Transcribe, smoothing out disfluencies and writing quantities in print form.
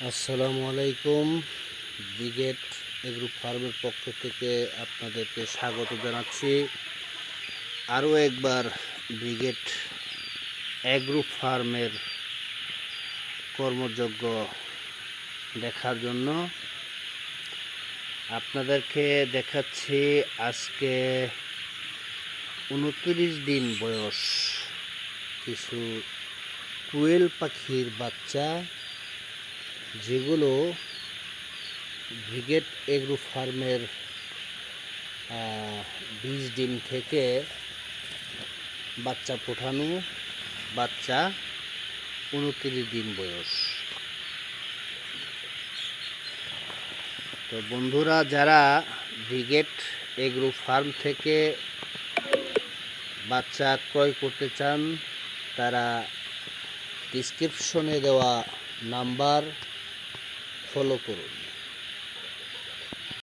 আসসালামু আলাইকুম। Brigade agro ফার্মের পক্ষ থেকে আপনাদেরকে স্বাগত জানাচ্ছি। আরও একবার ব্রিগেড এগ্রো ফার্মের কর্মযজ্ঞ দেখার জন্য আপনাদেরকে দেখাচ্ছি। আজকে 29 দিন বয়স কিছু কোয়েল পাখির বাচ্চা, যেগুলো ব্রিগেড এগ্রো ফার্মের 20 দিন থেকে বাচ্চা ফোটানো বাচ্চা, 29 দিন বয়স। তো বন্ধুরা, যারা ব্রিগেড এগ্রো ফার্ম থেকে বাচ্চা ক্রয় করতে চান, তারা ডিসক্রিপশনে দেওয়া নাম্বার ফলো করুন।